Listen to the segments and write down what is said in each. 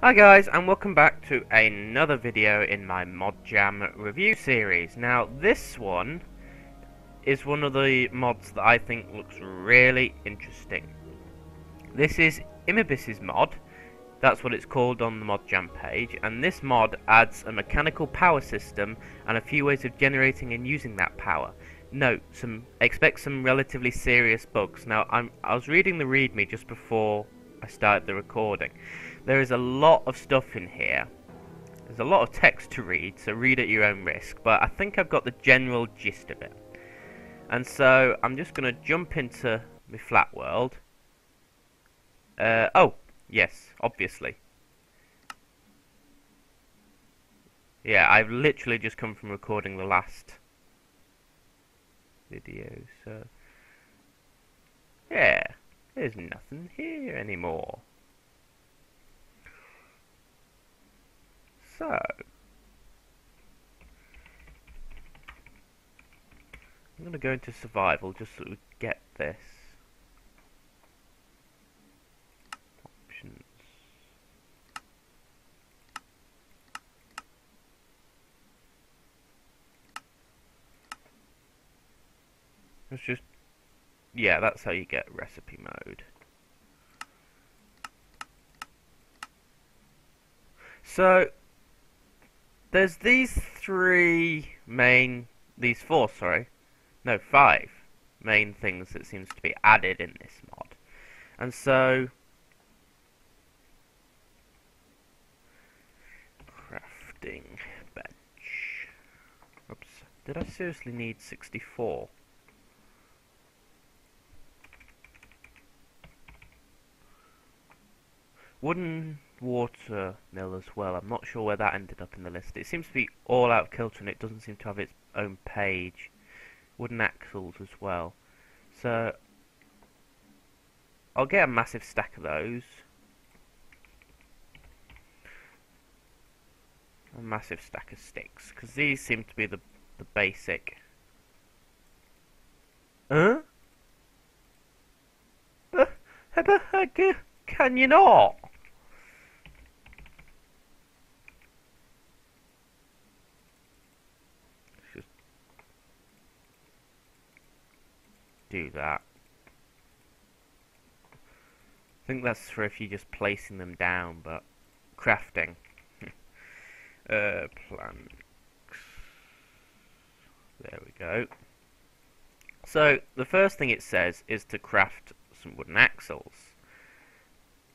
Hi guys, and welcome back to another video in my ModJam review series. Now this one is one of the mods that I think looks really interesting. This is Immibis's mod, that's what it's called on the ModJam page, and this mod adds a mechanical power system and a few ways of generating and using that power. Note, expect some relatively serious bugs. Now I was reading the README just before I started the recording. There is a lot of stuff in here. There's a lot of text to read, so read at your own risk, but I think I've got the general gist of it. And so I'm just going to jump into my flat world. Oh, yes, obviously. Yeah, I've literally just come from recording the last video, so yeah, there's nothing here anymore. So, I'm going to go into survival just so we get this. Options. Let's just, yeah, that's how you get recipe mode. So, there's these five main things that seems to be added in this mod. And so, crafting bench. Oops, did I seriously need 64? Wooden watermill as well. I'm not sure where that ended up in the list. It seems to be all out of kilter and it doesn't seem to have its own page. Wooden axles as well. So I'll get a massive stack of those. A massive stack of sticks, because these seem to be the basic. Huh? Can you not? Just do that. I think that's for if you're just placing them down, but crafting. Planks. There we go. So the first thing it says is to craft some wooden axles.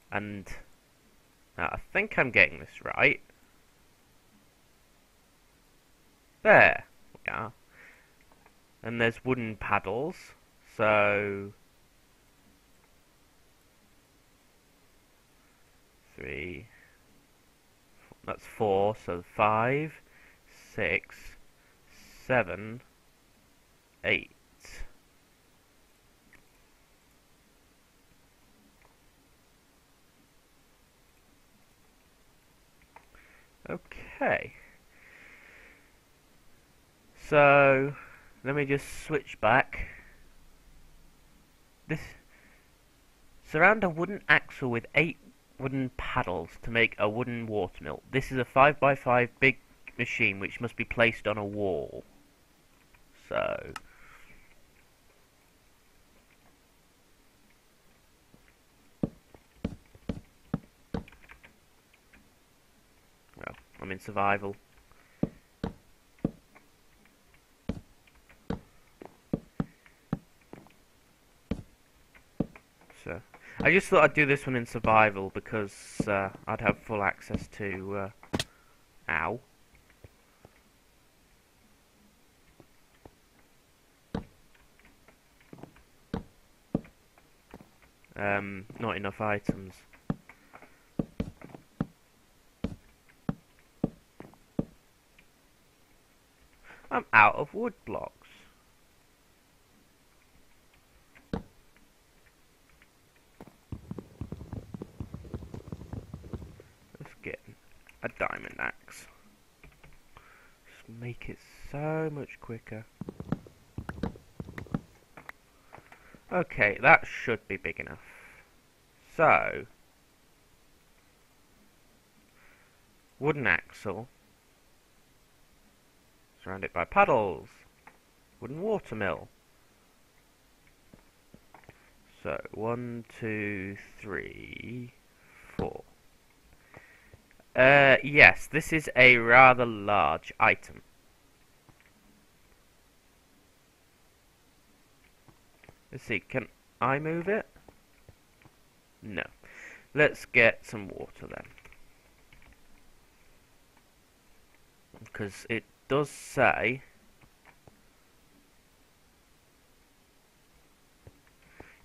And now I think I'm getting this right. There we are. And there's wooden paddles. So 3, that's 4, so 5, 6, 7, 8. Okay. So let me just switch back. This surround a wooden axle with 8 wooden paddles to make a wooden watermill. This is a 5x5 big machine which must be placed on a wall. So well, I'm in survival. So I just thought I'd do this one in survival because I'd have full access to ow. Not enough items. I'm out of wood blocks. Let's get a diamond axe. Just make it so much quicker. Okay, that should be big enough. So, Wooden axle. Surrounded by paddles. Wooden watermill. So, 1, 2, 3, 4. Yes, this is a rather large item. Let's see, can I move it? No. Let's get some water then. Because it does say...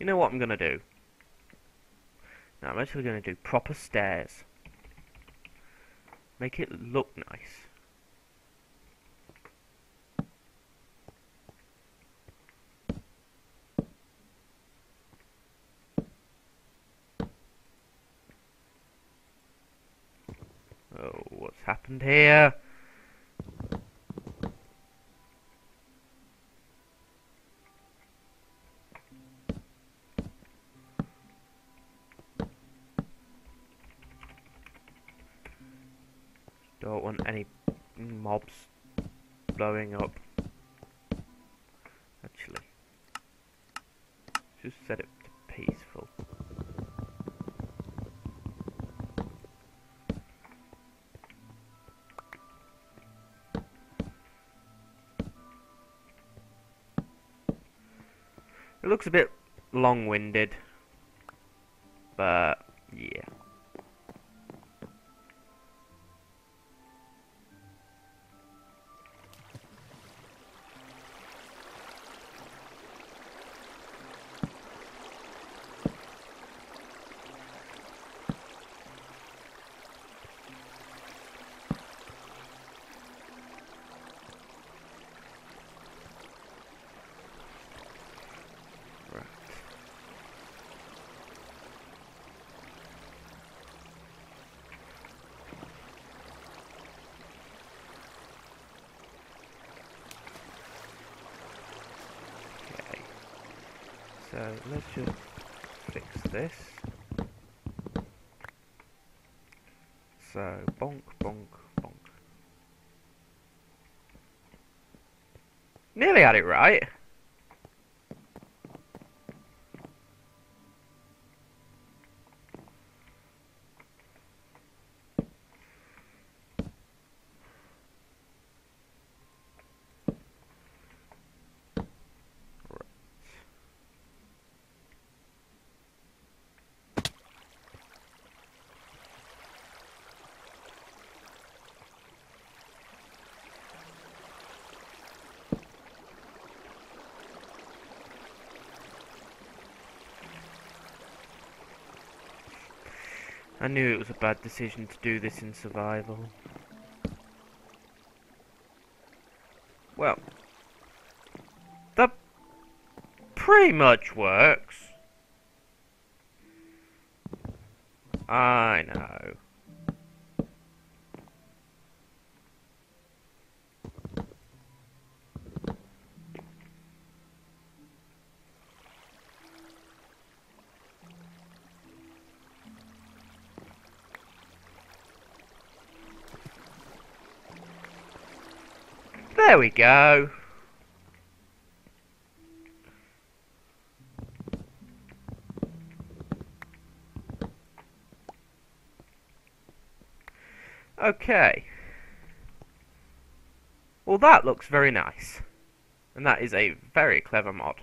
You know what I'm going to do? No, I'm actually going to do proper stairs. Make it look nice. Oh, what's happened here? Don't want any mobs blowing up. Actually, just set it to peaceful. It looks a bit long-winded, but yeah. So let's just fix this. So bonk, bonk, bonk. Nearly had it right. I knew it was a bad decision to do this in survival. Well, that pretty much works. I know. There we go. Okay. Well, that looks very nice. And that is a very clever mod.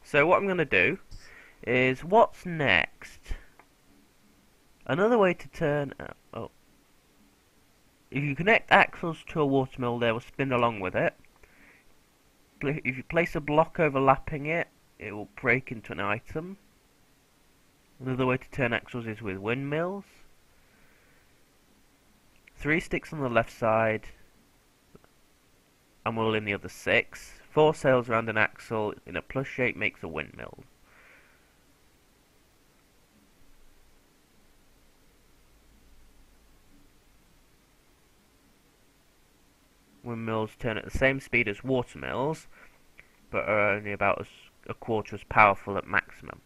So what I'm going to do is, what's next? Another way to turn... oh. If you connect axles to a watermill, they will spin along with it. If you place a block overlapping it, it will break into an item. Another way to turn axles is with windmills. 3 sticks on the left side, and wool in the other 6. 4 sails around an axle in a plus shape makes a windmill. Windmills turn at the same speed as watermills, but are only about a quarter as powerful at maximum.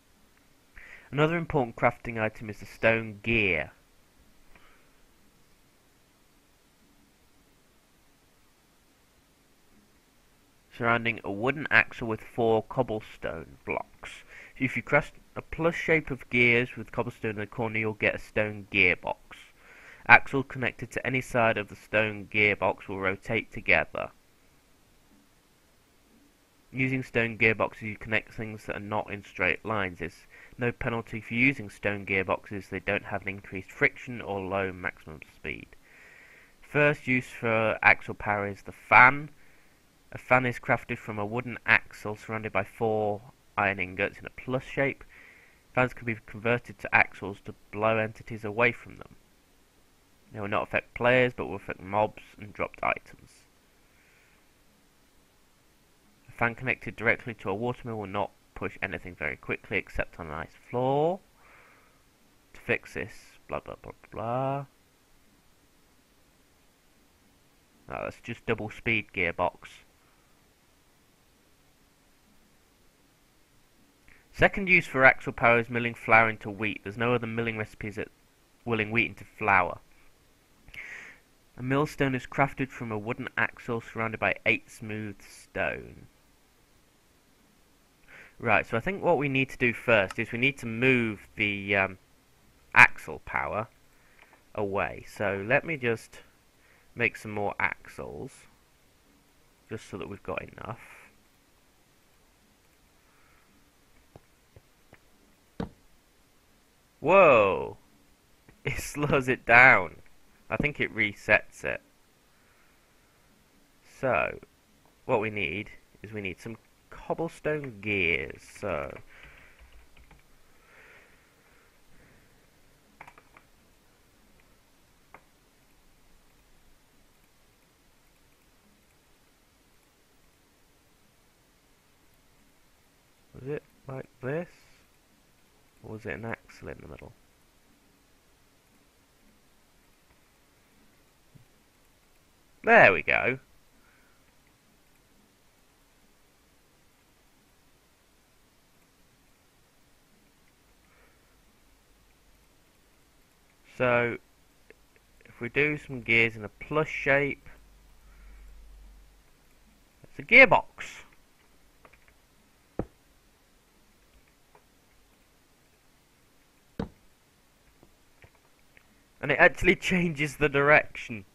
Another important crafting item is the stone gear. surrounding a wooden axle with 4 cobblestone blocks. If you cross a plus shape of gears with cobblestone in the corner, you'll get a stone gearbox. Axle connected to any side of the stone gearbox will rotate together. Using stone gearboxes, you connect things that are not in straight lines. There's no penalty for using stone gearboxes. They don't have an increased friction or low maximum speed. First use for axle power is the fan. A fan is crafted from a wooden axle surrounded by 4 iron ingots in a plus shape. Fans can be converted to axles to blow entities away from them. They will not affect players, but will affect mobs and dropped items. A fan connected directly to a watermill will not push anything very quickly except on an ice floor. To fix this, blah blah blah blah. Oh, that's just double speed gearbox. Second use for axle power is milling flour into wheat. There's no other milling recipes at milling wheat into flour. A millstone is crafted from a wooden axle surrounded by 8 smooth stone. Right, so I think what we need to do first is we need to move the axle power away. So let me just make some more axles, just so that we've got enough. Whoa! It slows it down. I think it resets it. So, what we need is we need some cobblestone gears. So, was it like this? Or was it an axle in the middle? There we go. So, if we do some gears in a plus shape, it's a gearbox. And it actually changes the direction.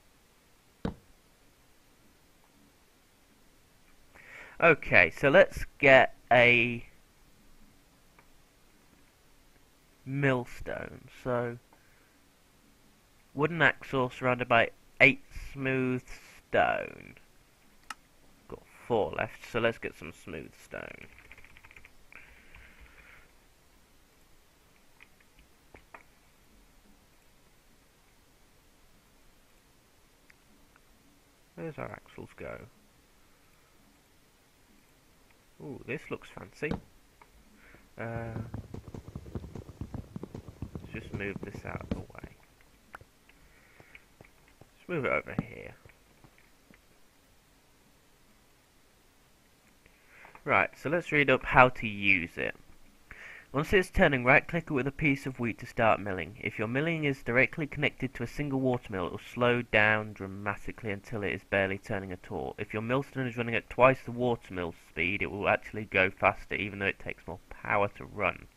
Okay, so let's get a millstone. So, wooden axle surrounded by 8 smooth stone. Got 4 left, so let's get some smooth stone. Where's our axles go? Ooh, this looks fancy. Let's just move this out of the way. Let's move it over here. Right, so let's read up how to use it. Once it's turning, right click it with a piece of wheat to start milling. If your milling is directly connected to a single watermill, it will slow down dramatically until it is barely turning at all. If your millstone is running at twice the watermill speed, it will actually go faster even though it takes more power to run.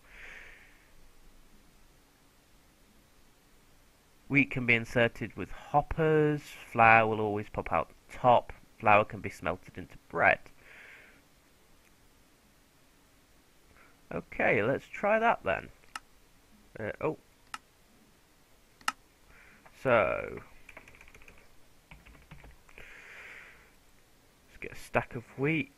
Wheat can be inserted with hoppers. Flour will always pop out the top. Flour can be smelted into bread. Okay, let's try that then. So, let's get a stack of wheat.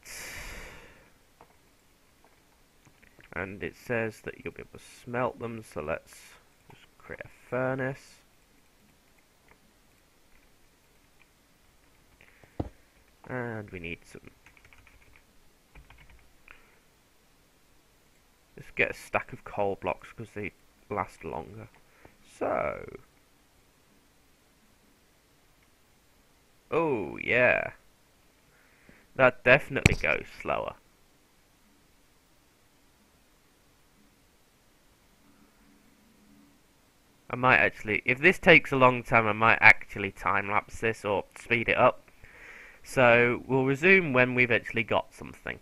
And it says that you'll be able to smelt them, so let's just create a furnace. And we need some. Let's get a stack of coal blocks because they last longer. So, oh yeah, that definitely goes slower. I might actually, if this takes a long time, I might actually time lapse this or speed it up. So we'll resume when we've actually got something.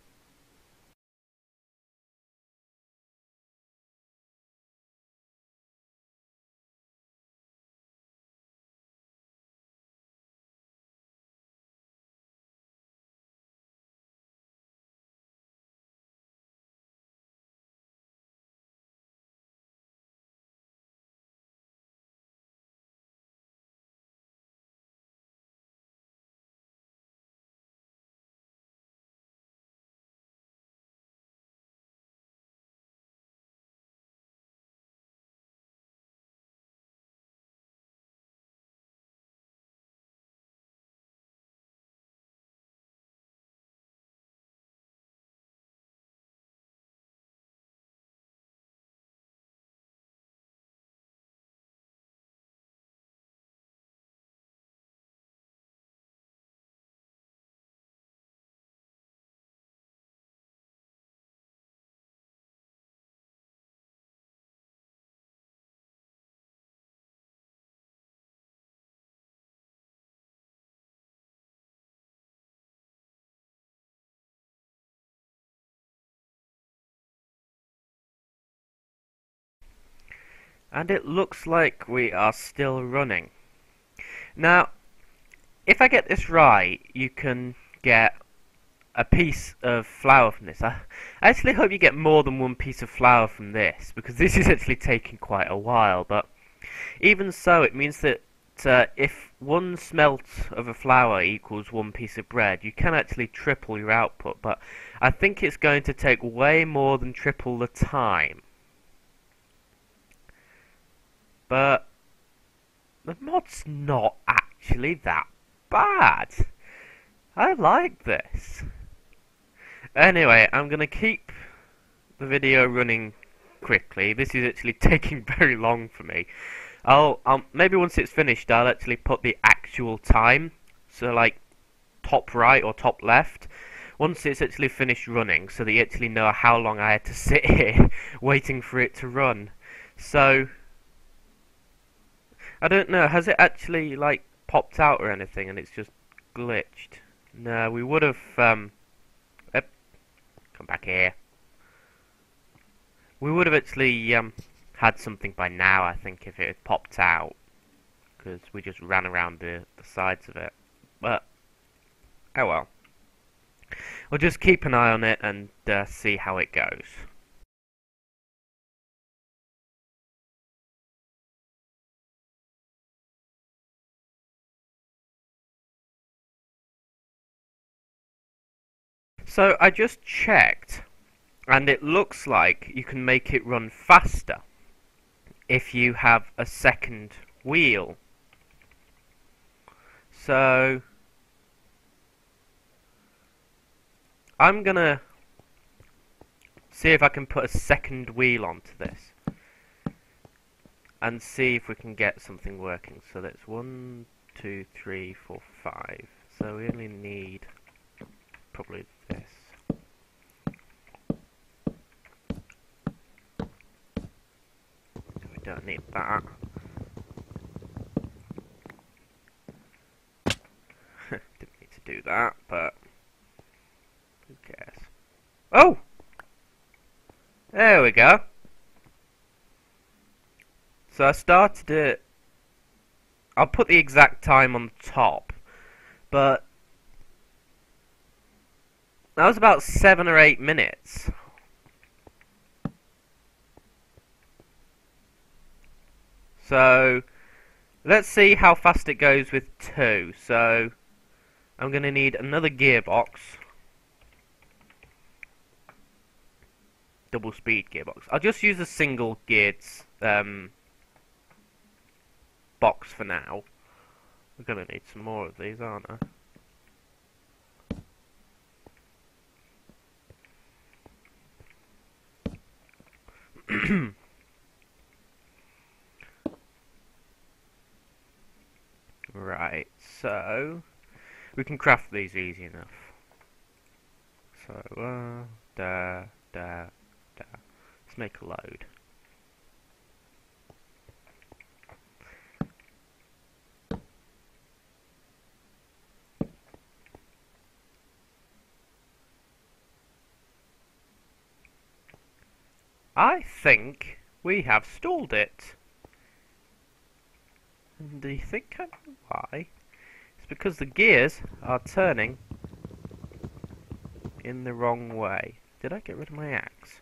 And it looks like we are still running. Now, if I get this right, you can get a piece of flour from this. I actually hope you get more than one piece of flour from this, because this is actually taking quite a while, but even so, it means that if one smelt of a flour equals one piece of bread, you can actually triple your output, but I think it's going to take way more than triple the time. But the mod's not actually that bad. I like this. Anyway, I'm going to keep the video running quickly. This is actually taking very long for me. I'll maybe once it's finished, I'll actually put the actual time. So like top right or top left. Once it's actually finished running, so that you actually know how long I had to sit here waiting for it to run. So I don't know, has it actually like popped out or anything and it's just glitched? No, we would have come back here. We would have actually had something by now, I think, if it had popped out, because we just ran around the sides of it. But oh well. We'll just keep an eye on it and see how it goes. So I just checked, and it looks like you can make it run faster if you have a second wheel. So I'm gonna see if I can put a second wheel onto this and see if we can get something working. So that's 1, 2, 3, 4, 5. So we only need probably this. We don't need that. Didn't need to do that, but who cares? Oh! There we go. So I started it. I'll put the exact time on the top, but that was about 7 or 8 minutes. So let's see how fast it goes with 2. So I'm going to need another gearbox. Double speed gearbox. I'll just use a single geared box for now. We're going to need some more of these, aren't I? Right, so we can craft these easy enough. So, let's make a load. I think we have stalled it. And do you think I know why? It's because the gears are turning in the wrong way. Did I get rid of my axe?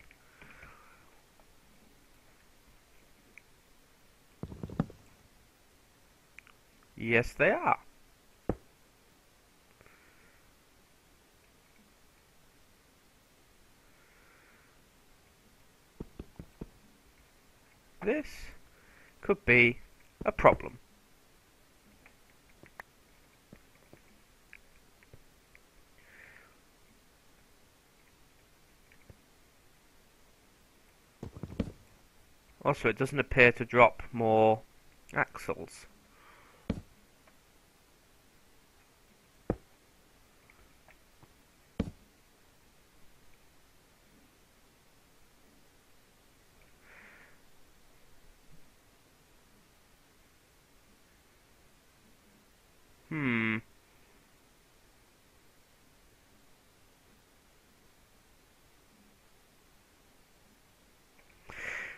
Yes, they are. This could be a problem. Also, it doesn't appear to drop more axles.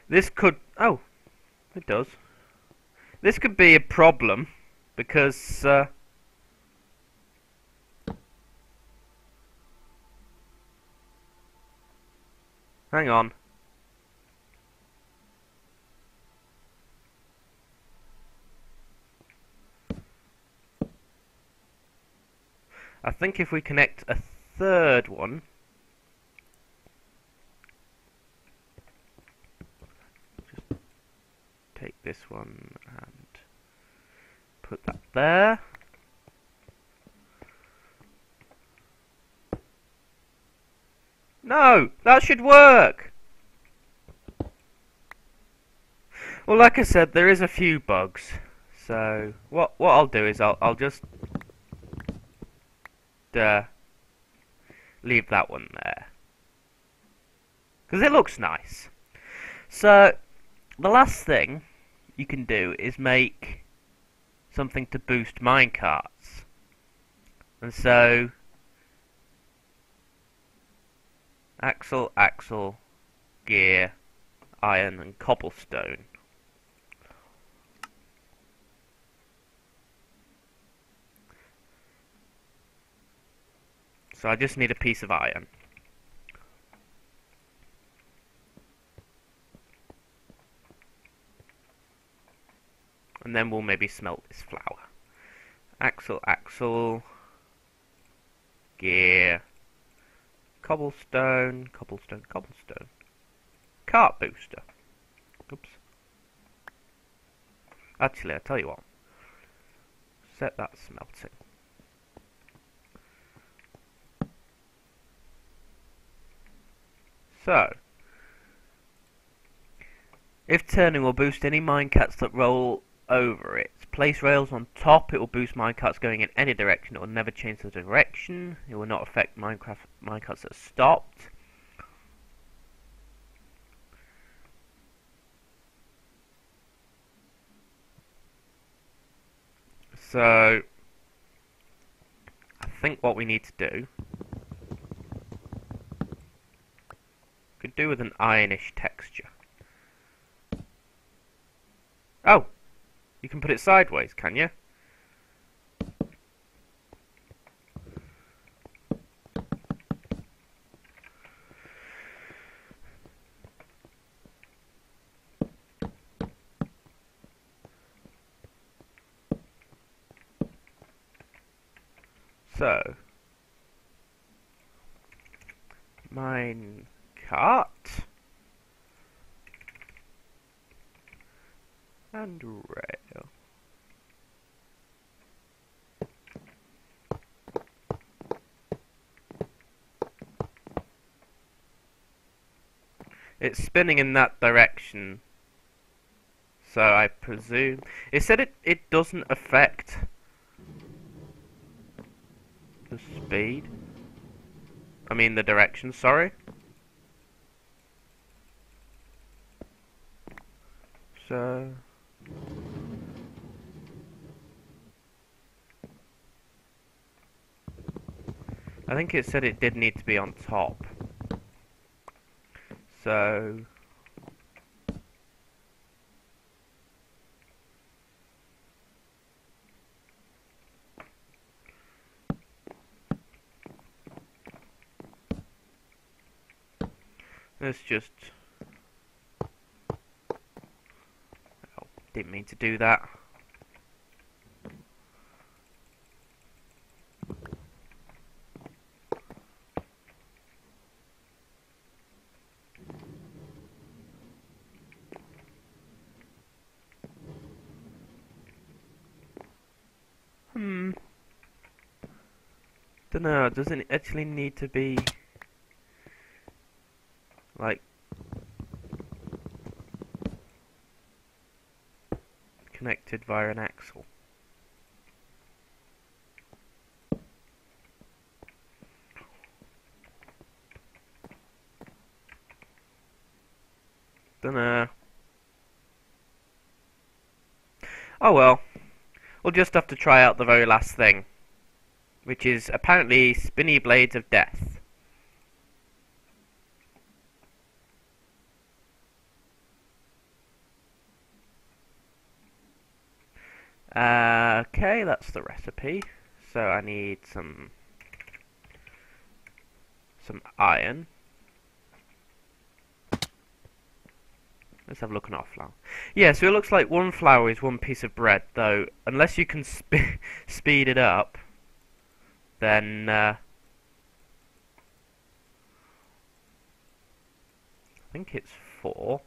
This could... Oh, it does. This could be a problem, because... hang on. I think if we connect a third one... Just take this one and put that there. No! That should work! Well, like I said, there is a few bugs. So, what I'll do is I'll just... leave that one there. Because it looks nice. So, the last thing you can do is make something to boost minecarts. And so... axle, gear, iron and cobblestone. So I just need a piece of iron. And then we'll maybe smelt this flour. Axle, gear, cobblestone. Cart booster. Oops. Actually, I'll tell you what. Set that smelting. So, if turning will boost any minecarts that roll over it. Place rails on top, it will boost minecarts going in any direction. It will never change the direction. It will not affect minecarts that are stopped. So, I think what we need to do... could do with an ironish texture. Oh! You can put it sideways, can you? So, mine cart and rail. It's spinning in that direction, so I presume it said it doesn't affect the speed. I mean the direction, sorry. So I think it said it did need to be on top. So Let's just... Oh, didn't mean to do that. Dunno, doesn't it actually need to be like connected via an axle? Dunno. Oh well, we'll just have to try out the very last thing, which is apparently spinny blades of death. Okay, that's the recipe. So I need some iron. Let's have a look on our flour. Yeah, so it looks like one flour is one piece of bread, though unless you can speed it up, then I think it's 4.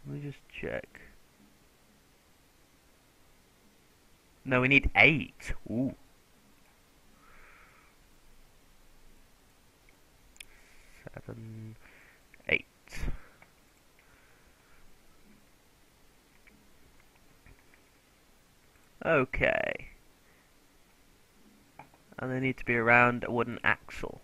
Let me just check. No, we need 8. Ooh. 7, 8. Okay. And they need to be around a wooden axle.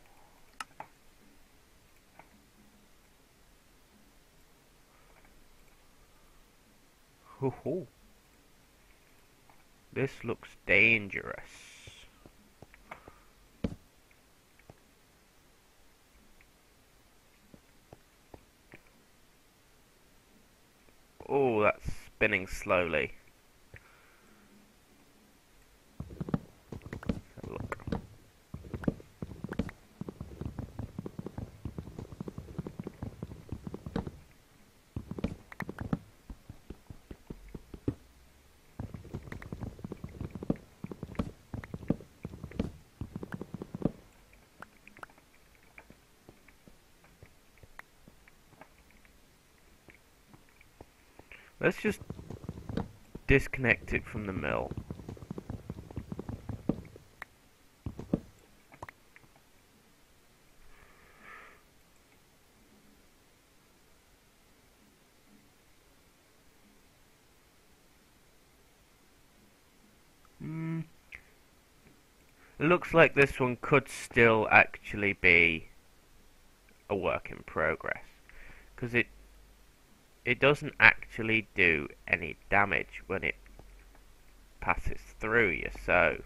Hoo-hoo. This looks dangerous. Oh, that's spinning slowly. Let's have a look. Let's just disconnect it from the mill. It looks like this one could still actually be a work in progress, because it doesn't actually do any damage when it passes through you. So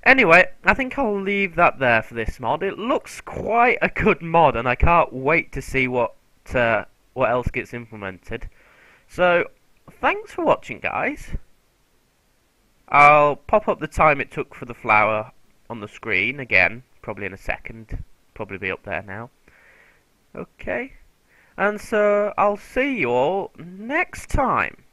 anyway, I think I'll leave that there for this mod. It looks quite a good mod, and I can't wait to see what else gets implemented. So thanks for watching, guys. I'll pop up the time it took for the flour on the screen again, probably in a second. Probably be up there now. Okay. And so I'll see you all next time.